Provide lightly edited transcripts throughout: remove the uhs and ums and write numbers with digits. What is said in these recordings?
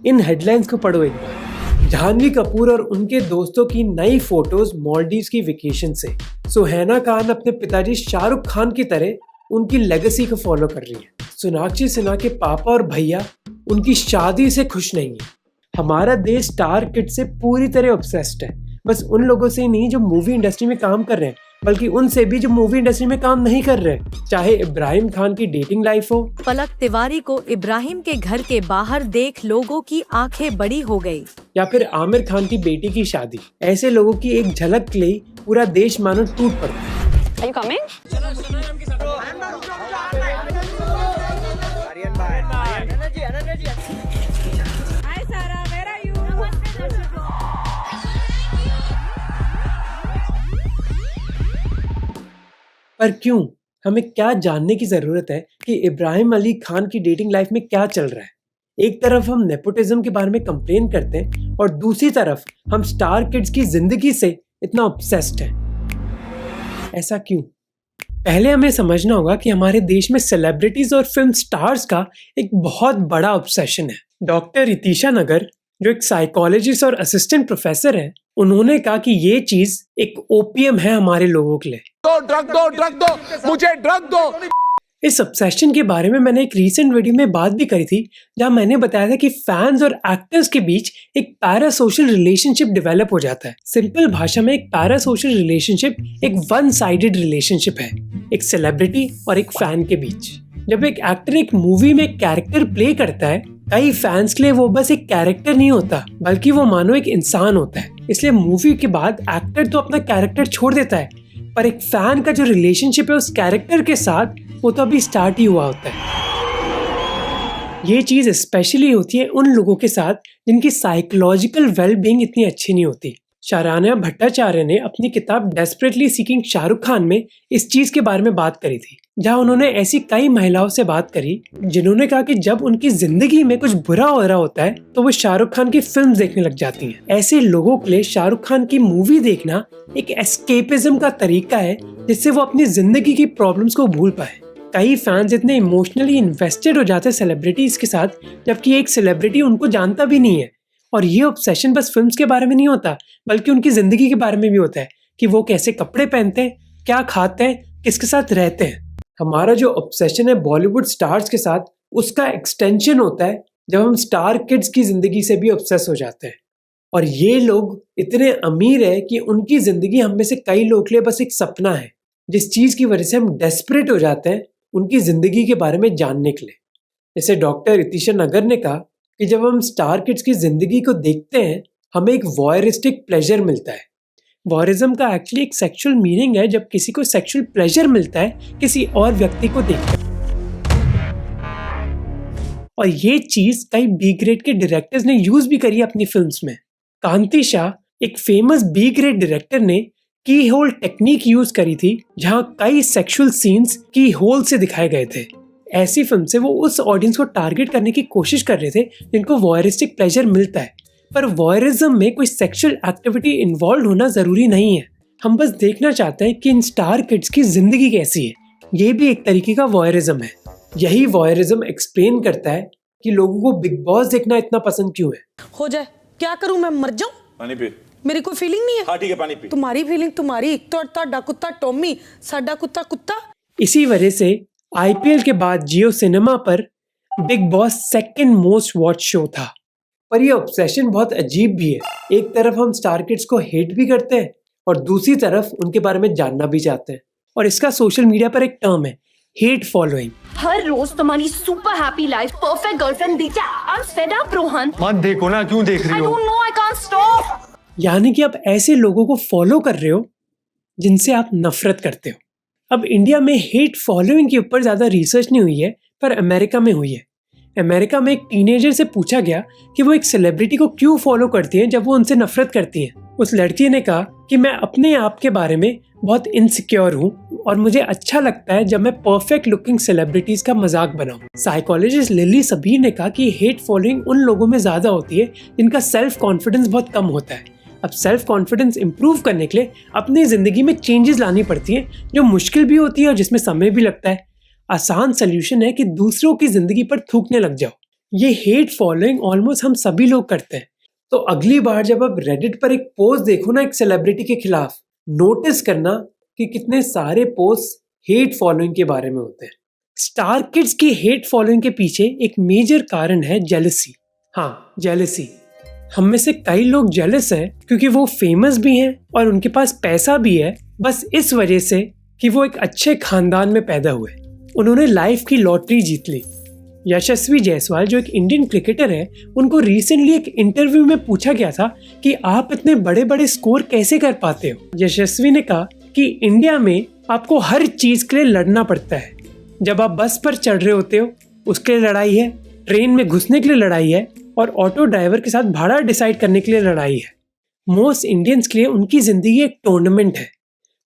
इन headlines को पढ़ो एक बार। जाह्नवी कपूर और उनके दोस्तों की नई फोटोज मालदीव्स की वेकेशन से। सुहाना खान अपने पिताजी शाहरुख खान की तरह उनकी लेगेसी को फॉलो कर रही है। सोनाक्षी सिन्हा के पापा और भैया उनकी शादी से खुश नहीं है। हमारा देश स्टार किड से पूरी तरह ऑब्सेस्ड है। बस उन लोगों से ही नहीं जो मूवी इंडस्ट्री में काम कर रहे हैं, बल्कि उनसे भी जो मूवी इंडस्ट्री में काम नहीं कर रहे हैं। चाहे इब्राहिम खान की डेटिंग लाइफ हो, पलक तिवारी को इब्राहिम के घर के बाहर देख लोगों की आंखें बड़ी हो गई, या फिर आमिर खान की बेटी की शादी। ऐसे लोगों की एक झलक के लिए पूरा देश मानो टूट पड़ता है। Are you coming? Hi Sarah, where are you? पर क्यों? हमें क्या जानने की जरूरत है कि इब्राहिम अली खान की डेटिंग लाइफ में क्या चल रहा है? एक तरफ हम नेपोटिज्म के बारे में कंप्लेन करते हैं और दूसरी तरफ हम स्टार किड्स की जिंदगी से इतना ऑब्सेस्ड हैं। ऐसा क्यों? पहले हमें समझना होगा कि हमारे देश में सेलिब्रिटीज और फिल्म स्टार्स का एक बहुत बड़ा ऑब्सेशन है। डॉक्टर रितिशा नगर, जो एक साइकोलॉजिस्ट और असिस्टेंट प्रोफेसर है, उन्होंने कहा कि ये चीज एक ओपीएम है हमारे लोगों के लिए। ड्रग दो, मुझे ड्रग दो। इस ऑब्सेशन के बारे में मैंने एक रीसेंट वीडियो में बात भी करी थी, जहां मैंने बताया था कि फैंस और एक्टर्स के बीच एक पैरासोशल रिलेशनशिप डेवलप हो जाता है। सिंपल भाषा में एक पैरासोशल रिलेशनशिप एक वन साइडेड रिलेशनशिप है, एक सेलिब्रिटी और एक फैन के बीच। जब एक एक्टर एक मूवी में कैरेक्टर प्ले करता है, कई फैंस के लिए वो बस एक कैरेक्टर नहीं होता, बल्कि वो मानो एक इंसान होता है। इसलिए मूवी के बाद एक्टर तो अपना कैरेक्टर छोड़ देता है, पर एक फैन का जो रिलेशनशिप है उस कैरेक्टर के साथ, वो तो अभी स्टार्ट ही हुआ होता है। ये चीज स्पेशली होती है उन लोगों के साथ जिनकी साइकोलॉजिकल वेलबींग इतनी अच्छी नहीं होती। शारान्या भट्टाचार्य ने अपनी किताब डेस्परेटली सीकिंग शाहरुख खान में इस चीज के बारे में बात करी थी, जहां उन्होंने ऐसी कई महिलाओं से बात करी जिन्होंने कहा कि जब उनकी जिंदगी में कुछ बुरा हो रहा होता है तो वो शाहरुख खान की फिल्म देखने लग जाती हैं। ऐसे लोगों के लिए शाहरुख खान की मूवी देखना एक एस्केपिज्म का तरीका है, जिससे वो अपनी जिंदगी की प्रॉब्लम्स को भूल पाए। कई फैंस इतने इमोशनली इन्वेस्टेड हो जाते हैं सेलिब्रिटीज के साथ, जबकि एक सेलिब्रिटी उनको जानता भी नहीं है। और ये ऑब्सेशन बस फिल्म्स के बारे में नहीं होता, बल्कि उनकी जिंदगी के बारे में भी होता है कि वो कैसे कपड़े पहनते हैं, क्या खाते हैं, किसके साथ रहते हैं। हमारा जो ऑब्सेशन है बॉलीवुड स्टार्स के साथ, उसका एक्सटेंशन होता है जब हम स्टार किड्स की जिंदगी से भी ऑब्सेस हो जाते हैं। और ये लोग इतने अमीर है कि उनकी जिंदगी हम में से कई लोगों के लिए बस एक सपना है, जिस चीज की वजह से हम डेस्परेट हो जाते हैं उनकी जिंदगी के बारे में जानने के लिए। जैसे डॉक्टर रितिशा नगर ने कहा कि जब हम स्टार किड्स की जिंदगी को देखते हैं, हमें एक वॉयरिस्टिक प्लेजर मिलता है। वॉयरिज्म का एक्चुअली एक सेक्सुअल मीनिंग है जब किसी को सेक्सुअल प्लेजर मिलता है किसी और व्यक्ति को देखकर। और ये चीज कई बी ग्रेड के डायरेक्टर्स ने यूज भी करी अपनी फिल्म्स में। कांति शाह, एक फेमस बी ग्रेड डायरेक्टर, ने की होल टेक्निक यूज करी थी, जहां कई सेक्सुअल सीन्स की होल से दिखाए गए थे। ऐसी फिल्म से वो उस ऑडियंस को टारगेट करने की कोशिश कर रहे थे जिनको वॉयरिस्टिक प्लेजर मिलता है। पर वॉयरिज्म में कोई सेक्सुअल एक्टिविटी इन्वॉल्व होना जरूरी नहीं है। हम बस देखना चाहते हैं कि इन स्टार किड्स की जिंदगी कैसी है। ये भी एक तरीके का वॉयरिज्म है। यही वॉयरिज्म एक्सप्लेन करता है कि लोगों को बिग बॉस देखना इतना पसंद क्यों है। हो जाए, क्या करूं मैं, मर जाऊं? पानी पी। मेरी कोई फीलिंग नहीं है। हाँ ठीक है, पानी पी। तुम्हारी फीलिंग तुम्हारी, ਤੁਹਾਡਾ कुत्ता टॉमी, साडा कुत्ता कुत्ता। इसी वजह से आईपीएल के बाद जियो सिनेमा पर big boss second most watch show था। पर ये ऑब्सेशन बहुत अजीब भी है। एक तरफ हम स्टार किड्स को हेट भी करते हैं और दूसरी तरफ उनके बारे में जानना भी चाहते हैं। और इसका सोशल मीडिया पर एक टर्म है, हेट फॉलोइंग। हर रोज तुम्हारी super happy life, perfect girlfriend देखते I am fed up Rohan. मत देखो ना, क्यों देख रही आई हो? Don't know, I can't stop. यानी कि आप ऐसे लोगों को फॉलो कर रहे हो जिनसे आप नफरत करते हो। अब इंडिया में हेट फॉलोइंग के ऊपर ज्यादा रिसर्च नहीं हुई है, पर अमेरिका में हुई है। अमेरिका में एक टीनेजर से पूछा गया कि वो एक सेलिब्रिटी को क्यों फॉलो करती है जब वो उनसे नफरत करती है। उस लड़की ने कहा कि मैं अपने आप के बारे में बहुत इनसिक्योर हूँ और मुझे अच्छा लगता है जब मैं परफेक्ट लुकिंग सेलिब्रिटीज का मजाक बनाऊं। साइकोलॉजिस्ट लिली सबीर ने कहा कि हेट फॉलोइंग उन लोगों में ज्यादा होती है जिनका सेल्फ कॉन्फिडेंस बहुत कम होता है। अब सेल्फ कॉन्फिडेंस इंप्रूव करने के लिए अपनी जिंदगी में चेंजेस लानी पड़ती हैं, जो मुश्किल भी होती है और जिसमें समय भी लगता है। आसान सोल्यूशन है कि दूसरों की जिंदगी पर थूकने लग जाओ। ये हेट फॉलोइंग ऑलमोस्ट हम सभी लोग करते हैं। तो अगली बार जब आप रेडिट पर एक पोस्ट देखो ना एक सेलिब्रिटी के खिलाफ, नोटिस करना कि कितने सारे पोस्ट हेट फॉलोइंग के बारे में होते हैं। स्टार किड्स की हेट फॉलोइंग के पीछे एक मेजर कारण है जेलसी। हाँ, जेलसी। हम में से कई लोग जेलस हैं क्योंकि वो फेमस भी हैं और उनके पास पैसा भी है, बस इस वजह से कि वो एक अच्छे खानदान में पैदा हुए। उन्होंने लाइफ की लॉटरी जीत ली। यशस्वी जायसवाल जो एक इंडियन क्रिकेटर है, उनको रिसेंटली एक इंटरव्यू में पूछा गया था कि आप इतने बड़े बड़े स्कोर कैसे कर पाते हो। यशस्वी ने कहा कि इंडिया में आपको हर चीज के लिए लड़ना पड़ता है। जब आप बस पर चढ़ रहे होते हो उसके लिए लड़ाई है, ट्रेन में घुसने के लिए लड़ाई है और ऑटो ड्राइवर के साथ भाड़ा डिसाइड करने के लिए लड़ाई है। मोस्ट इंडियंस के लिए उनकी जिंदगी एक टूर्नामेंट है।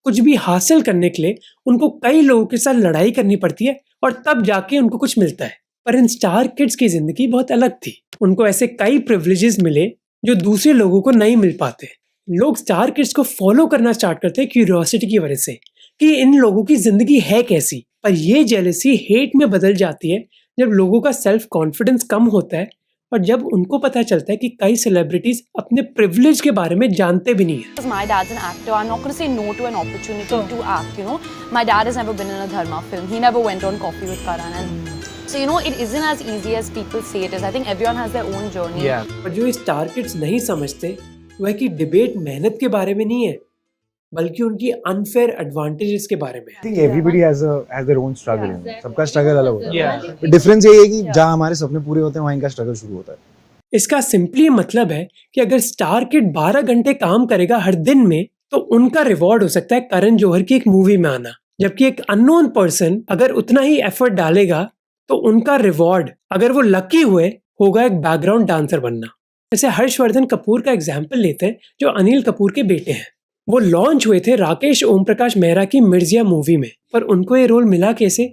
कुछ भी हासिल करने के लिए उनको कई लोगों के साथ लड़ाई करनी पड़ती है और तब जाके उनको कुछ मिलता है। पर इन स्टार किड्स की जिंदगी बहुत अलग थी। उनको ऐसे कई प्रिविलेजेस मिले जो दूसरे लोगों को नहीं मिल पाते। लोग स्टार किड्स को फॉलो करना स्टार्ट करते हैं क्यूरियोसिटी की वजह से कि इन लोगों की जिंदगी है कैसी। पर ये जेलसी हेट में बदल जाती है जब लोगों का सेल्फ कॉन्फिडेंस कम होता है और जब उनको पता चलता है कि कई सेलिब्रिटीज अपने प्रिविलेज के बारे में जानते भी नहीं है। Because my dad's an actor, I'm not going to say no to an opportunity to act, you know. My dad has never been in a Dharma film. He never went on Coffee with Karan. And so, you know, it isn't as easy as people say it is. I think everyone has their own journey. और जो star kids नहीं समझते वह है कि debate मेहनत के बारे में नहीं है, बल्कि उनकी अनफेयर एडवांटेजेस के बारे में। I think everybody has their own struggle. सबका स्ट्रगल अलग होता है। डिफरेंस ये है कि जहाँ हमारे सपने पूरे होते हैं वहाँ इनका स्ट्रगल शुरू होता है। इसका सिंपली मतलब है कि अगर स्टार किड 12 घंटे काम करेगा हर दिन में तो उनका रिवॉर्ड हो सकता है करण जौहर की एक मूवी में आना। जबकि एक अननोन पर्सन अगर उतना ही एफर्ट डालेगा तो उनका रिवॉर्ड, अगर वो लकी हुए, होगा एक बैकग्राउंड डांसर बनना। जैसे हर्षवर्धन कपूर का एग्जाम्पल लेते हैं जो अनिल कपूर के बेटे हैं। वो लॉन्च हुए थे राकेश ओम प्रकाश मेहरा की मिर्जिया मूवी में, पर उनको ये रोल मिला कैसे?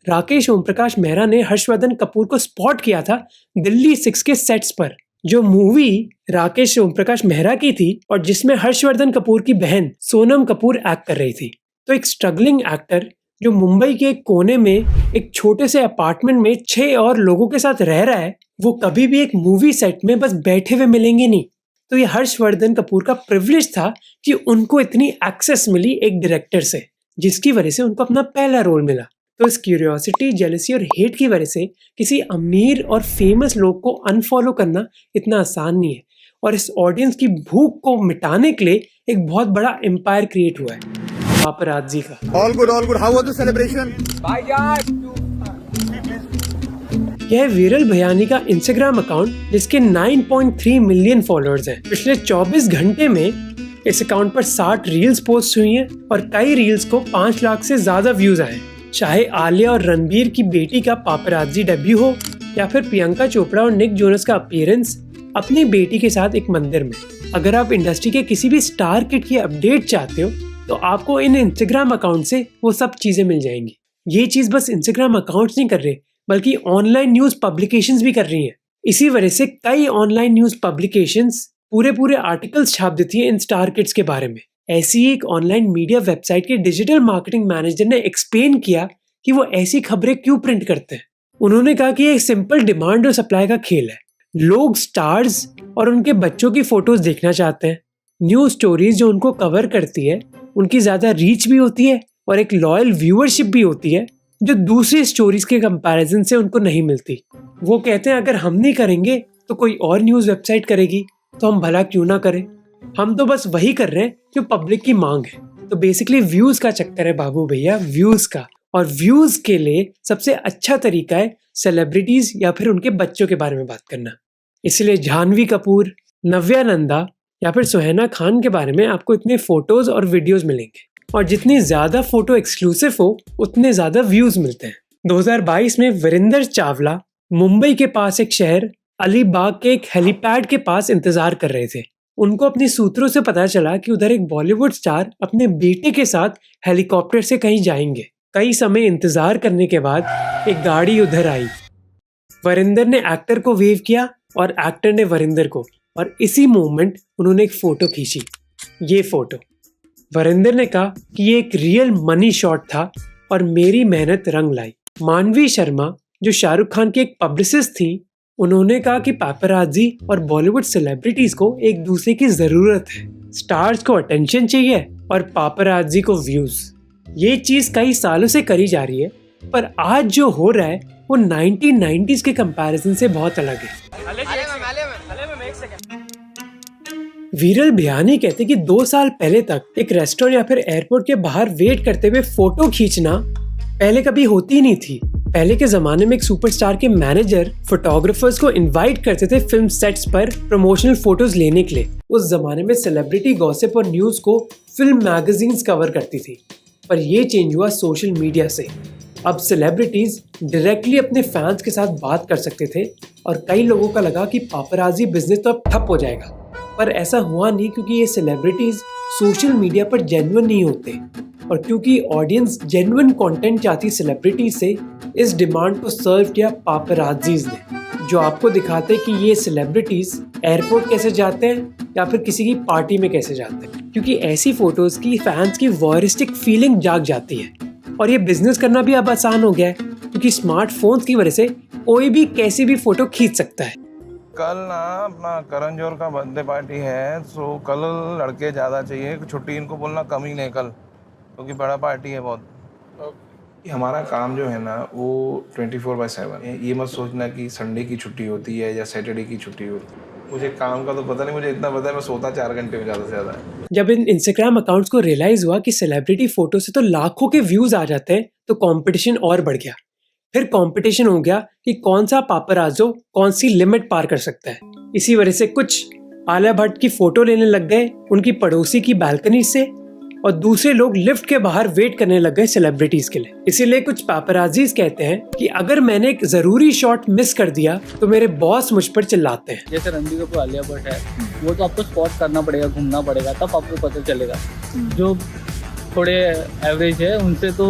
राकेश ओम प्रकाश मेहरा ने हर्षवर्धन कपूर को स्पॉट किया था दिल्ली 6 के सेट्स पर, जो मूवी राकेश ओम प्रकाश मेहरा की थी और जिसमें हर्षवर्धन कपूर की बहन सोनम कपूर एक्ट कर रही थी। तो एक स्ट्रगलिंग एक्टर जो मुंबई के एक कोने में एक छोटे से अपार्टमेंट में 6 और लोगों के साथ रह रहा है, वो कभी भी एक मूवी सेट में बस बैठे हुए मिलेंगे नहीं। तो ये हर्षवर्धन कपूर का प्रिविलेज था कि उनको इतनी एक्सेस मिली एक डायरेक्टर से, जिसकी वजह से उनको अपना पहला रोल मिला। तो इस क्यूरियोसिटी, जेलसी और हेट की वजह से किसी अमीर और फेमस लोग को अनफॉलो करना इतना आसान नहीं है और इस ऑडियंस की भूख को मिटाने के लिए एक बहुत बड़ा एम्पायर क्रिएट हुआ है पापराज़ी का। All good. How was the celebration? यह विरल भयानी का इंस्टाग्राम अकाउंट जिसके 9.3 मिलियन फॉलोअर्स हैं। पिछले 24 घंटे में इस अकाउंट पर 60 रील्स पोस्ट हुई हैं और कई रील्स को 5 लाख से ज्यादा व्यूज आए। चाहे आलिया और रणबीर की बेटी का पापराज़ी डेब्यू हो या फिर प्रियंका चोपड़ा और निक जोनस का अपीयरेंस अपनी बेटी के साथ एक मंदिर में। अगर आप इंडस्ट्री के किसी भी स्टार किड की अपडेट चाहते हो तो आपको इन इंस्टाग्राम अकाउंट से वो सब चीजें मिल जाएंगी। ये चीज बस इंस्टाग्राम अकाउंट्स नहीं कर रहे, बल्कि ऑनलाइन न्यूज पब्लिकेशंस भी कर रही हैं। इसी वजह से कई ऑनलाइन न्यूज पब्लिकेशंस पूरे आर्टिकल्स छाप देती हैं इन स्टार किड्स के बारे में। ऐसी ही एक ऑनलाइन मीडिया वेबसाइट के डिजिटल मार्केटिंग मैनेजर ने एक्सप्लेन किया कि वो ऐसी खबरें क्यों प्रिंट करते हैं। उन्होंने कहा कि ये एक सिंपल डिमांड और सप्लाई का खेल है। लोग स्टार्स और उनके बच्चों की फोटोज देखना चाहते हैं। न्यूज स्टोरीज जो उनको कवर करती है उनकी ज्यादा रीच भी होती है और एक लॉयल व्यूअरशिप भी होती है जो दूसरी स्टोरीज के कंपैरिजन से उनको नहीं मिलती। वो कहते हैं अगर हम नहीं करेंगे तो कोई और न्यूज वेबसाइट करेगी, तो हम भला क्यों ना करें। हम तो बस वही कर रहे हैं जो पब्लिक की मांग है। तो बेसिकली व्यूज का चक्कर है बाबू भैया, व्यूज का। और व्यूज के लिए सबसे अच्छा तरीका है सेलिब्रिटीज या फिर उनके बच्चों के बारे में बात करना। इसलिए जानवी कपूर, नव्या नंदा या फिर सुहाना खान के बारे में आपको इतने फोटोज और वीडियोस मिलेंगे और जितनी ज्यादा फोटो एक्सक्लूसिव हो उतने ज्यादा व्यूज मिलते हैं। 2022 में वीरेंद्र चावला मुंबई के पास एक शहर अलीबाग के एक हेलीपैड के पास इंतजार कर रहे थे। उनको अपने सूत्रों से पता चला कि उधर एक बॉलीवुड स्टार अपने बेटे के साथ हेलीकॉप्टर से कहीं जाएंगे। कई समय इंतजार करने के बाद एक गाड़ी उधर आई। वीरेंद्र ने एक्टर को वेव किया और एक्टर ने वीरेंद्र को, और इसी मोमेंट उन्होंने एक फोटो खींची। ये फोटो वीरेंद्र ने कहा कि ये एक रियल मनी शॉट था और मेरी मेहनत रंग लाई। मानवी शर्मा जो शाहरुख खान की एक पब्लिसिस्ट थी, उन्होंने कहा कि पैपराजी और बॉलीवुड सेलिब्रिटीज को एक दूसरे की जरूरत है। स्टार्स को अटेंशन चाहिए और पैपराजी को व्यूज। ये चीज कई सालों से करी जा रही है, पर आज जो हो रहा है वो 1990s के कंपैरिजन से बहुत अलग है। वीरल बिहानी कहते कि 2 साल पहले तक एक रेस्टोरेंट या फिर एयरपोर्ट के बाहर वेट करते हुए फोटो खींचना पहले कभी होती नहीं थी। पहले के जमाने में एक सुपरस्टार के मैनेजर फोटोग्राफर्स को इनवाइट करते थे फिल्म सेट्स पर प्रमोशनल फोटोज लेने के लिए। उस जमाने में सेलिब्रिटी गॉसिप और न्यूज को फिल्म मैगजीन्स कवर करती थी, पर ये चेंज हुआ सोशल मीडिया से। अब सेलिब्रिटीज डायरेक्टली अपने फैंस के साथ बात कर सकते थे और कई लोगों का लगा कि पापराजी बिजनेस तो अब ठप हो जाएगा, पर ऐसा हुआ नहीं क्योंकि ये सेलिब्रिटीज सोशल मीडिया पर जेन्युइन नहीं होते और क्योंकि ऑडियंस जेन्युइन कंटेंट चाहती सेलिब्रिटीज से, इस डिमांड को सर्व किया पापराजीज ने, जो आपको दिखाते हैं कि ये सेलिब्रिटीज एयरपोर्ट कैसे जाते हैं या फिर किसी की पार्टी में कैसे जाते हैं, क्योंकि ऐसी फोटोज की फैंस की वॉयरिस्टिक फीलिंग जाग जाती है। और ये बिजनेस करना भी अब आसान हो गया है क्योंकि स्मार्टफोन्स की वजह से कोई भी कैसी भी फोटो खींच सकता है। कल ना अपना करण जौहर का बर्थडे पार्टी है, तो कल लड़के ज़्यादा चाहिए, छुट्टी इनको बोलना कम ही नहीं कल, क्योंकि बड़ा पार्टी है बहुत। हमारा काम जो है ना वो 24/7 है। ये मत सोचना कि संडे की छुट्टी होती है या सैटरडे की छुट्टी होती है। मुझे काम का तो पता नहीं, मुझे इतना पता है मैं सोता 4 घंटे में ज़्यादा से ज़्यादा है। जब इन इंस्टाग्राम अकाउंट्स को रियलाइज हुआ कि सेलिब्रिटी फोटो से तो लाखों के व्यूज आ जाते हैं, तो कंपटीशन और बढ़ गया। फिर कंपटीशन हो गया कि कौन सा पापराजो कौन सी लिमिट पार कर सकता है। इसी वजह से कुछ आलिया भट्ट की फोटो लेने लग गए उनकी पड़ोसी की बालकनी से, और दूसरे लोग लिफ्ट के बाहर वेट करने लग गए सेलिब्रिटीज के लिए। इसीलिए कुछ पापराजीज कहते हैं कि अगर मैंने एक जरूरी शॉट मिस कर दिया तो मेरे बॉस मुझ पर चिल्लाते हैं। जैसे रणबीर कपूर आलिया भट्ट है, वो तो आपको स्पॉट करना पड़ेगा, घूमना पड़ेगा, तब आपको पता चलेगा। जो थोड़े एवरेज है उनसे तो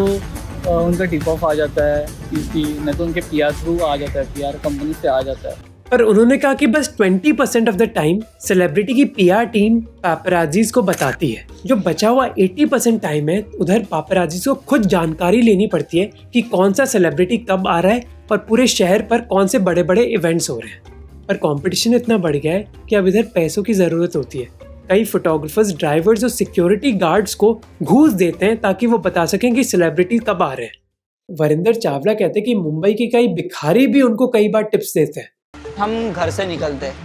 उनका टिप ऑफ आ जाता है, नहीं तो उनके पीआर थ्रू आ जाता है, पीआर कंपनी से आ जाता है। पर उन्होंने कहा कि बस 20% ऑफ द टाइम सेलिब्रिटी की पीआर टीम पापराजीज को बताती है। जो बचा हुआ 80% टाइम है, उधर पापराजीज को खुद जानकारी लेनी पड़ती है कि कौन सा सेलिब्रिटी कब आ रहा है और पूरे शहर पर कौन से बड़े बड़े इवेंट्स हो रहे हैं। पर कंपटीशन इतना बढ़ गया है कि अब इधर पैसों की जरूरत होती है। कई फोटोग्राफर्स, ड्राइवर्स और सिक्योरिटी गार्ड्स को घूस देते हैं ताकि वो बता सकें कि सेलिब्रिटी कब आ रहे हैं। वरिंदर चावला कहते हैं कि मुंबई के कई भिखारी भी उनको कई बार टिप्स देते हैं। हम घर से निकलते हैं,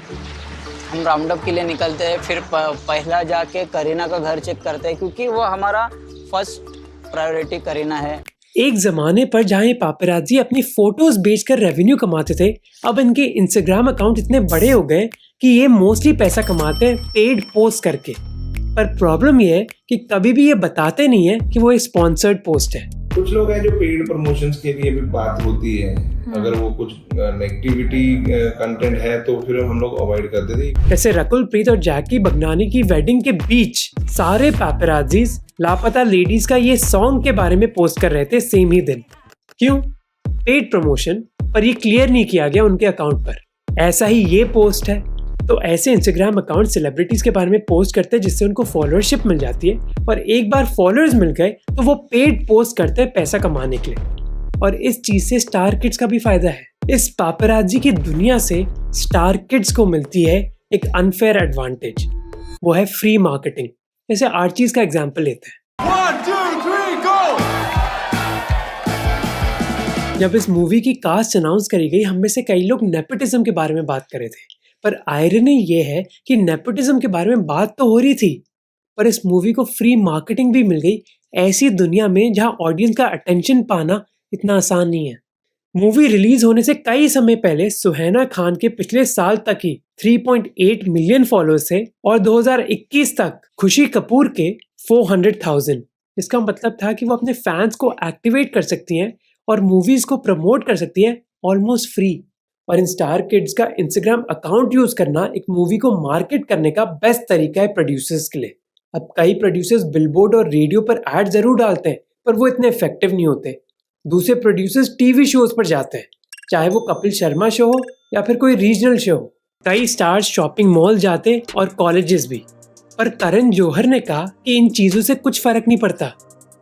हम राउंड अप के लिए निकलते हैं, फिर पहला जाके करीना का घर चेक करते हैं, क्योंकि वो हमारा फर्स्ट प्रायोरिटी करीना है। एक जमाने पर जहाँ ये पापराजी अपनी फोटोज बेचकर रेवेन्यू कमाते थे, अब इनके इंस्टाग्राम अकाउंट इतने बड़े हो गए कि ये मोस्टली पैसा कमाते हैं पेड पोस्ट करके। पर प्रॉब्लम ये है कि कभी भी ये बताते नहीं है कि वो एक स्पॉन्सर्ड पोस्ट है। कुछ लोग हैं जो पेड प्रमोशंस के लिए भी बात होती है, अगर वो कुछ नेगेटिविटी कंटेंट है तो फिर हम लोग अवॉइड कर देते हैं। जैसे रकुल प्रीत और जैकी बगनानी की वेडिंग के बीच सारे पैपराजीज लापता लेडीज का ये सॉन्ग के बारे में पोस्ट कर रहे थे सेम ही दिन। क्यों? पेड प्रमोशन, पर ये क्लियर नहीं किया गया उनके अकाउंट पर। ऐसा ही ये पोस्ट है। तो ऐसे इंस्टाग्राम अकाउंट सेलिब्रिटीज के बारे में पोस्ट करते हैं जिससे उनको फॉलोअरशिप मिल जाती है, और एक बार फॉलोअर्स मिल गए तो वो पेड पोस्ट करते हैं पैसा कमाने के लिए। और इस चीज से स्टार किड्स का भी फायदा है। इस पापराजी की दुनिया से स्टार किड्स को मिलती है एक अनफेयर एडवांटेज, वो है फ्री मार्केटिंग। जैसे आर्चीज का एग्जाम्पल लेते हैं। 1 2 3 गो। जब इस मूवी की कास्ट अनाउंस करी गई, हम में से कई लोग नेपोटिज्म के बारे में बात कर रहे थे, पर आयरनी ये है कि नेपोटिज्म के बारे में बात तो हो रही थी, पर इस मूवी को फ्री मार्केटिंग भी मिल गई ऐसी दुनिया में जहां ऑडियंस का अटेंशन पाना इतना आसान नहीं है। मूवी रिलीज होने से कई समय पहले सुहैना खान के पिछले साल तक ही 3.8 मिलियन फॉलोअर्स थे और 2021 तक खुशी कपूर के 400,000। इसका मतलब था कि वो अपने फैंस को एक्टिवेट कर सकती हैं और मूवीज को प्रमोट कर सकती हैं ऑलमोस्ट फ्री। और इन स्टार किड्स का इंस्टाग्राम अकाउंट यूज करना एक मूवी को मार्केट करने का बेस्ट तरीका है प्रोड्यूसर्स के लिए। अब कई प्रोड्यूसर्स बिलबोर्ड और रेडियो पर एड जरूर डालते हैं, पर वो इतने इफेक्टिव नहीं होते। दूसरे प्रोड्यूसर्स टीवी शोज पर जाते हैं, चाहे वो कपिल शर्मा शो हो या फिर कोई रीजनल शो हो। कई स्टार्स शॉपिंग मॉल जाते और कॉलेजेस भी। पर करण जौहर ने कहा कि इन चीजों से कुछ फर्क नहीं पड़ता।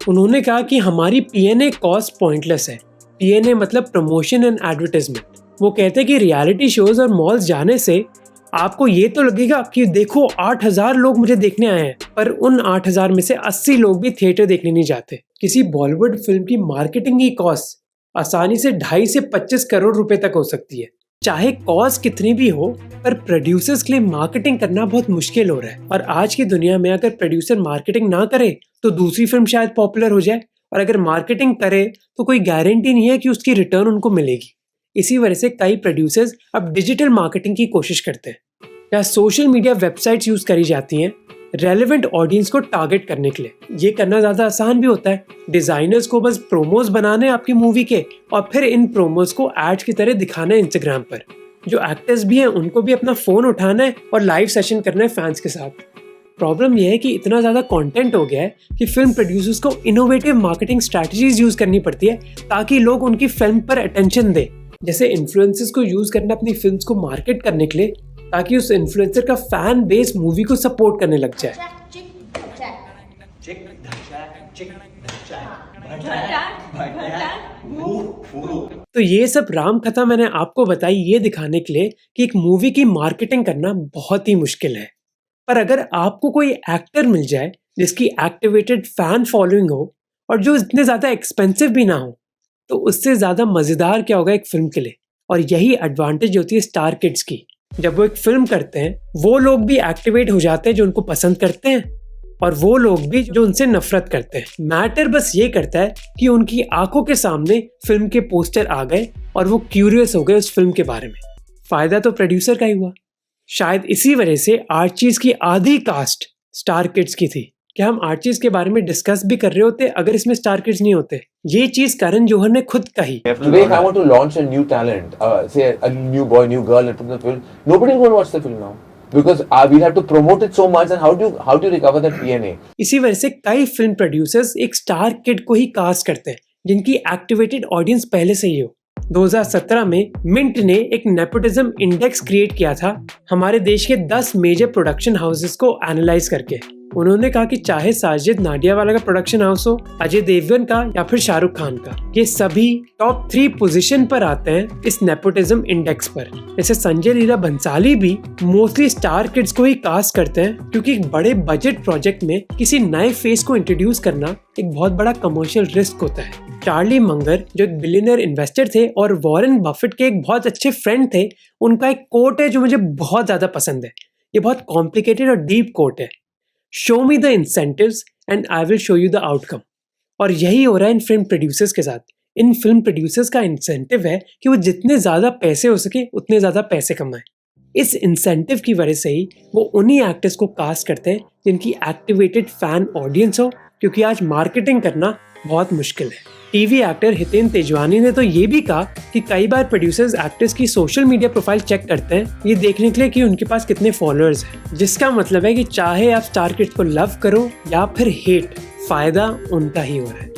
उन्होंने कहा कि हमारी पीएनए कॉस्ट पॉइंटलेस है। पीएनए मतलब प्रमोशन एंड एडवर्टाइजमेंट। वो कहते हैं कि रियलिटी शोज और मॉल्स जाने से आपको ये तो लगेगा कि देखो 8,000 लोग मुझे देखने आए हैं, पर उन 8,000 में से 80 लोग भी थिएटर देखने नहीं जाते। किसी बॉलीवुड फिल्म की मार्केटिंग की कॉस्ट आसानी से 2.5 से 25 करोड़ रुपए तक हो सकती है। चाहे कॉस्ट कितनी भी हो, पर प्रोड्यूसर्स के लिए मार्केटिंग करना बहुत मुश्किल हो रहा है। और आज की दुनिया में अगर प्रोड्यूसर मार्केटिंग ना करे तो दूसरी फिल्म शायद पॉपुलर हो जाए, और अगर मार्केटिंग करे तो कोई गारंटी नहीं है कि उसकी रिटर्न उनको मिलेगी। इसी वजह से कई प्रोड्यूसर्स अब डिजिटल मार्केटिंग की कोशिश करते हैं या सोशल मीडिया वेबसाइट्स यूज करी जाती हैं रेलेवेंट ऑडियंस को टारगेट करने के लिए। ये करना ज़्यादा आसान भी होता है। डिज़ाइनर्स को बस प्रोमोज बनाने आपकी मूवी के, और फिर इन प्रोमोज को एड्स की तरह दिखाना है इंस्टाग्राम पर। जो एक्टर्स भी हैं उनको भी अपना फ़ोन उठाना है और लाइव सेशन करना है फैंस के साथ। प्रॉब्लम यह है कि इतना ज़्यादा कंटेंट हो गया है कि फिल्म प्रोड्यूसर्स को इनोवेटिव मार्केटिंग स्ट्रैटेजीज यूज़ करनी पड़ती है ताकि लोग उनकी फिल्म पर अटेंशन दें। जैसे इन्फ्लुएंसर्स को यूज़ करना अपनी फिल्म्स को मार्केट करने के लिए, ताकि उस इन्फ्लुएंसर का फैन बेस मूवी को सपोर्ट करने लग जाए। तो ये सब राम कथा मैंने आपको बताई ये दिखाने के लिए कि एक मूवी की मार्केटिंग करना बहुत ही मुश्किल है। पर अगर आपको कोई एक्टर मिल जाए जिसकी एक्टिवेटेड फैन फॉलोइंग हो और जो इतने ज़्यादा एक्सपेंसिव भी ना हो, तो उससे ज़्यादा मज़ेदार क्या होगा एक फिल्म के लिए। और यही एडवांटेज होती है स्टार किड्स की। जब वो एक फिल्म करते हैं, वो लोग भी एक्टिवेट हो जाते हैं जो उनको पसंद करते हैं, और वो लोग भी जो उनसे नफरत करते हैं। मैटर बस ये करता है कि उनकी आंखों के सामने फिल्म के पोस्टर आ गए और वो क्यूरियस हो गए उस फिल्म के बारे में। फायदा तो प्रोड्यूसर का ही हुआ। शायद इसी वजह से आर्चीज की आधी कास्ट स्टार किड्स की थी। क्या हम आर्चीज के बारे में डिस्कस भी कर रहे होते अगर इसमें स्टार किड्स नहीं होते? ये चीज करण जौहर ने खुद कही। Today, if I want to launch a new talent, say a new boy, new girl, and put the film, nobody will watch the film now because we'll have to promote it so much. And how do you recover that PNA? इसी वजह से कई film producers एक star kid को ही cast करते हैं जिनकी activated audience पहले से ही हो। 2017 में मिंट ने एक नेपोटिज्म इंडेक्स क्रिएट किया था हमारे देश के 10 मेजर प्रोडक्शन हाउसेस को एनालाइज करके। उन्होंने कहा कि चाहे साजिद नाडियावाला का प्रोडक्शन हाउस हो, अजय देवगन का या फिर शाहरुख खान का, ये सभी टॉप 3 पोजीशन पर आते हैं इस नेपोटिज्म इंडेक्स पर। जैसे संजय लीला भंसाली भी मोस्टली स्टार किड्स को ही कास्ट करते हैं क्योंकि एक बड़े बजट प्रोजेक्ट में किसी नए फेस को इंट्रोड्यूस करना एक बहुत बड़ा कमर्शियल रिस्क होता है। चार्ली मंगर जो एक बिलियनर इन्वेस्टर थे और वॉरेन बफेट के एक बहुत अच्छे फ्रेंड थे, उनका एक कोट है जो मुझे बहुत ज़्यादा पसंद है। ये बहुत कॉम्प्लिकेटेड और डीप कोट है। Show me the incentives and I will show you the outcome. और यही हो रहा है इन फिल्म प्रोड्यूसर्स के साथ। इन फिल्म प्रोड्यूसर्स का इंसेंटिव है कि वो जितने ज़्यादा पैसे हो सके उतने ज़्यादा पैसे कमाएं। इस इंसेंटिव की वजह से ही वो उन्हीं एक्टर्स को कास्ट करते हैं जिनकी एक्टिवेटेड फैन ऑडियंस हो, क्योंकि आज मार्केटिंग करना बहुत मुश्किल है। टीवी एक्टर हितेन तेजवानी ने तो ये भी कहा कि कई बार प्रोड्यूसर्स एक्टर्स की सोशल मीडिया प्रोफाइल चेक करते हैं ये देखने के लिए कि उनके पास कितने फॉलोअर्स हैं, जिसका मतलब है कि चाहे आप स्टार किड्स को लव करो या फिर हेट, फायदा उनका ही हो रहा है।